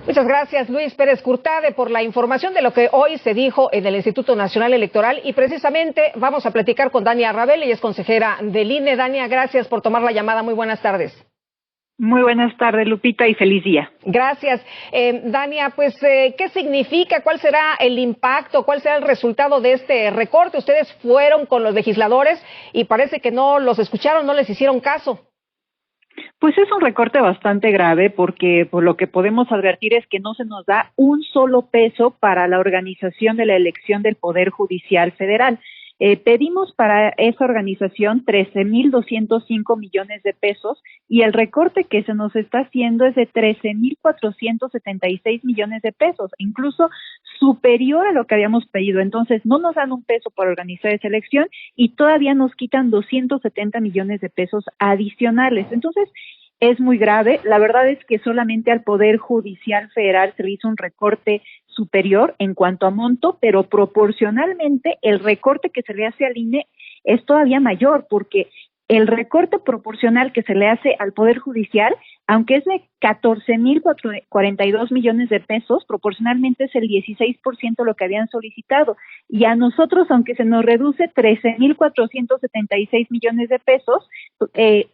Muchas gracias, Luis Pérez Curtade, por la información de lo que hoy se dijo en el Instituto Nacional Electoral. Y precisamente vamos a platicar con Dania Rabel, ella es consejera del INE. Dania, gracias por tomar la llamada. Muy buenas tardes. Muy buenas tardes, Lupita, y feliz día. Gracias. Dania, pues, ¿qué significa? ¿Cuál será el impacto? ¿Cuál será el resultado de este recorte? Ustedes fueron con los legisladores y parece que no los escucharon, no les hicieron caso. Pues es un recorte bastante grave porque por lo que podemos advertir es que no se nos da un solo peso para la organización de la elección del Poder Judicial Federal. Pedimos para esa organización 13,205 millones de pesos y el recorte que se nos está haciendo es de 13,476 millones de pesos, incluso superior a lo que habíamos pedido. Entonces, no nos dan un peso para organizar esa elección y todavía nos quitan 270 millones de pesos adicionales. Entonces, es muy grave. La verdad es que solamente al Poder Judicial Federal se le hizo un recorte superior en cuanto a monto, pero proporcionalmente el recorte que se le hace al INE es todavía mayor, porque el recorte proporcional que se le hace al Poder Judicial, aunque es de 14,042 millones de pesos, proporcionalmente es el 16% de lo que habían solicitado. Y a nosotros, aunque se nos reduce 13,476 millones de pesos,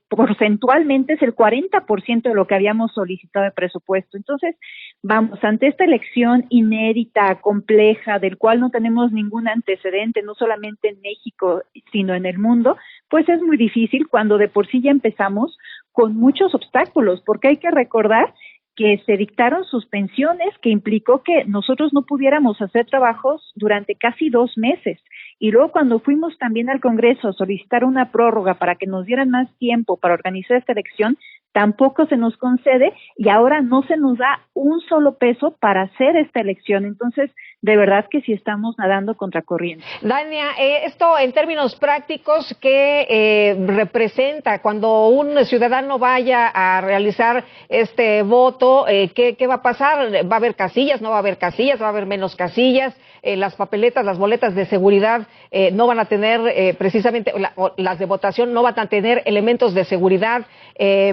porcentualmente es el 40% de lo que habíamos solicitado de presupuesto. Entonces, vamos, ante esta elección inédita, compleja, del cual no tenemos ningún antecedente, no solamente en México, sino en el mundo, pues es muy difícil cuando de por sí ya empezamos con muchos obstáculos, porque hay que recordar que se dictaron suspensiones que implicó que nosotros no pudiéramos hacer trabajos durante casi 2 meses. Y luego cuando fuimos también al Congreso a solicitar una prórroga para que nos dieran más tiempo para organizar esta elección, tampoco se nos concede y ahora no se nos da un solo peso para hacer esta elección. Entonces, de verdad que sí estamos nadando contracorriente. Dania, esto en términos prácticos, ¿qué representa cuando un ciudadano vaya a realizar este voto? ¿Qué va a pasar? ¿Va a haber casillas? ¿No va a haber casillas? ¿Va a haber menos casillas? Las papeletas, las boletas de seguridad no van a tener precisamente, las de votación no van a tener elementos de seguridad.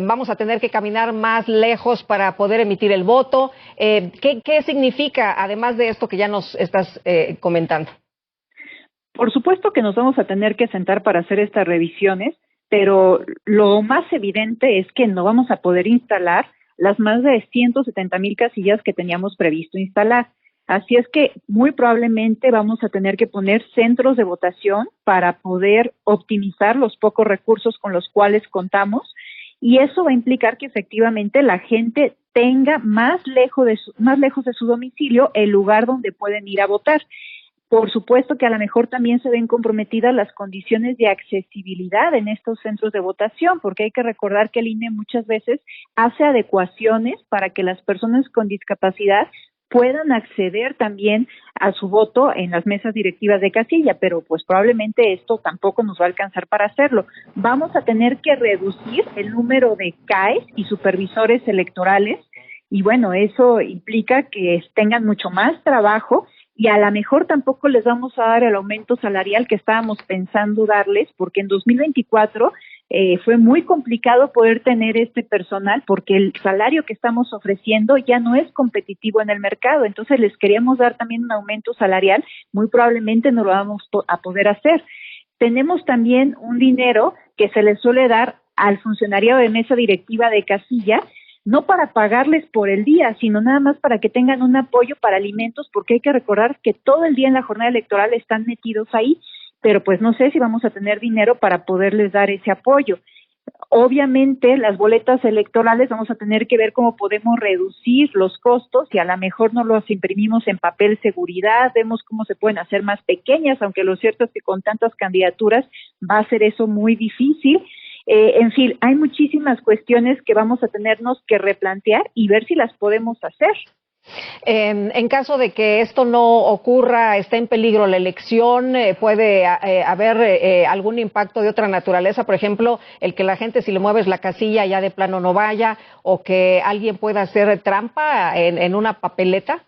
Vamos a tener que caminar más lejos para poder emitir el voto. ¿Qué significa, además de esto que ya nos estás comentando? Por supuesto que nos vamos a tener que sentar para hacer estas revisiones, pero lo más evidente es que no vamos a poder instalar las más de 170,000 casillas que teníamos previsto instalar. Así es que muy probablemente vamos a tener que poner centros de votación para poder optimizar los pocos recursos con los cuales contamos, y eso va a implicar que efectivamente la gente tenga más lejos de su domicilio el lugar donde pueden ir a votar. Por supuesto que a lo mejor también se ven comprometidas las condiciones de accesibilidad en estos centros de votación, porque hay que recordar que el INE muchas veces hace adecuaciones para que las personas con discapacidad puedan acceder también a su voto en las mesas directivas de casilla, pero pues probablemente esto tampoco nos va a alcanzar para hacerlo. Vamos a tener que reducir el número de CAEs y supervisores electorales, y bueno, eso implica que tengan mucho más trabajo y a lo mejor tampoco les vamos a dar el aumento salarial que estábamos pensando darles, porque en 2024 fue muy complicado poder tener este personal porque el salario que estamos ofreciendo ya no es competitivo en el mercado. Entonces les queríamos dar también un aumento salarial, muy probablemente no lo vamos a poder hacer. Tenemos también un dinero que se le suele dar al funcionariado de mesa directiva de casilla, no para pagarles por el día, sino nada más para que tengan un apoyo para alimentos, porque hay que recordar que todo el día en la jornada electoral están metidos ahí, pero pues no sé si vamos a tener dinero para poderles dar ese apoyo. Obviamente las boletas electorales vamos a tener que ver cómo podemos reducir los costos y a lo mejor no los imprimimos en papel seguridad, vemos cómo se pueden hacer más pequeñas, aunque lo cierto es que con tantas candidaturas va a ser eso muy difícil. En fin, hay muchísimas cuestiones que vamos a tenernos que replantear y ver si las podemos hacer. En caso de que esto no ocurra, esté en peligro la elección, puede haber algún impacto de otra naturaleza, por ejemplo, el que la gente si le mueves la casilla ya de plano no vaya, o que alguien pueda hacer trampa en una papeleta.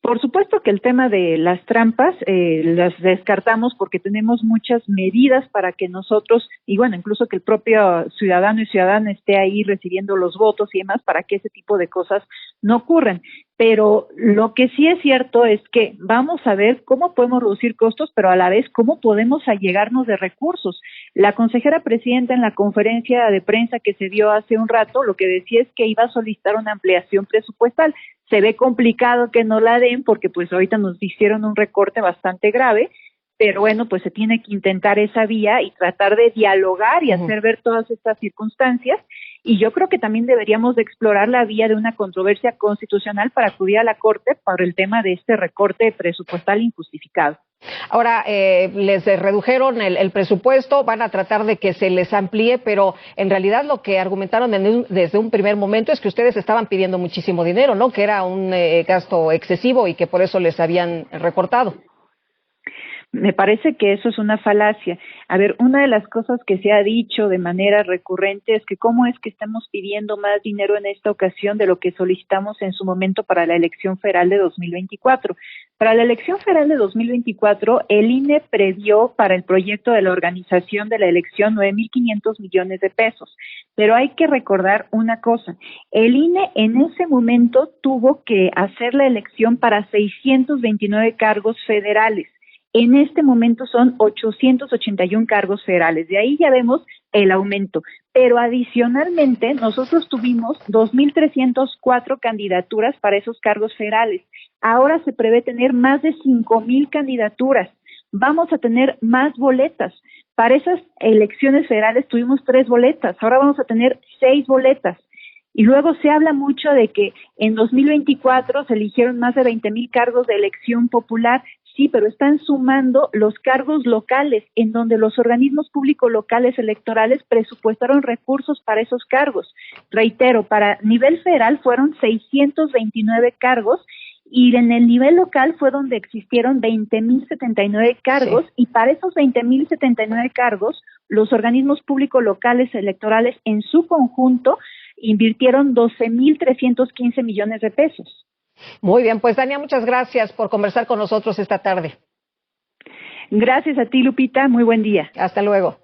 Por supuesto que el tema de las trampas las descartamos porque tenemos muchas medidas para que nosotros, y bueno, incluso que el propio ciudadano y ciudadana esté ahí recibiendo los votos y demás para que ese tipo de cosas no ocurran. Pero lo que sí es cierto es que vamos a ver cómo podemos reducir costos, pero a la vez cómo podemos allegarnos de recursos. La consejera presidenta en la conferencia de prensa que se dio hace un rato, lo que decía es que iba a solicitar una ampliación presupuestal. Se ve complicado que no la den porque pues ahorita nos hicieron un recorte bastante grave, pero bueno, pues se tiene que intentar esa vía y tratar de dialogar y hacer ver todas estas circunstancias. Y yo creo que también deberíamos de explorar la vía de una controversia constitucional para acudir a la Corte por el tema de este recorte presupuestal injustificado. Ahora, les redujeron el presupuesto, van a tratar de que se les amplíe, pero en realidad lo que argumentaron desde un primer momento es que ustedes estaban pidiendo muchísimo dinero, ¿no? Que era un gasto excesivo y que por eso les habían recortado. Me parece que eso es una falacia. A ver, una de las cosas que se ha dicho de manera recurrente es que cómo es que estamos pidiendo más dinero en esta ocasión de lo que solicitamos en su momento para la elección federal de 2024. Para la elección federal de 2024, el INE previó para el proyecto de la organización de la elección 9,500 millones de pesos. Pero hay que recordar una cosa, el INE en ese momento tuvo que hacer la elección para 629 cargos federales. En este momento son 881 cargos federales, de ahí ya vemos el aumento. Pero adicionalmente nosotros tuvimos 2,304 candidaturas para esos cargos federales. Ahora se prevé tener más de 5,000 candidaturas. Vamos a tener más boletas. Para esas elecciones federales tuvimos 3 boletas, ahora vamos a tener 6 boletas. Y luego se habla mucho de que en 2024 se eligieron más de 20,000 cargos de elección popular. Sí, pero están sumando los cargos locales, en donde los organismos públicos locales electorales presupuestaron recursos para esos cargos. Reitero, para nivel federal fueron 629 cargos y en el nivel local fue donde existieron 20,079 cargos, sí. Y para esos 20,079 cargos, los organismos públicos locales electorales en su conjunto invirtieron 12,315 millones de pesos. Muy bien, pues Dania, muchas gracias por conversar con nosotros esta tarde. Gracias a ti, Lupita, muy buen día. Hasta luego.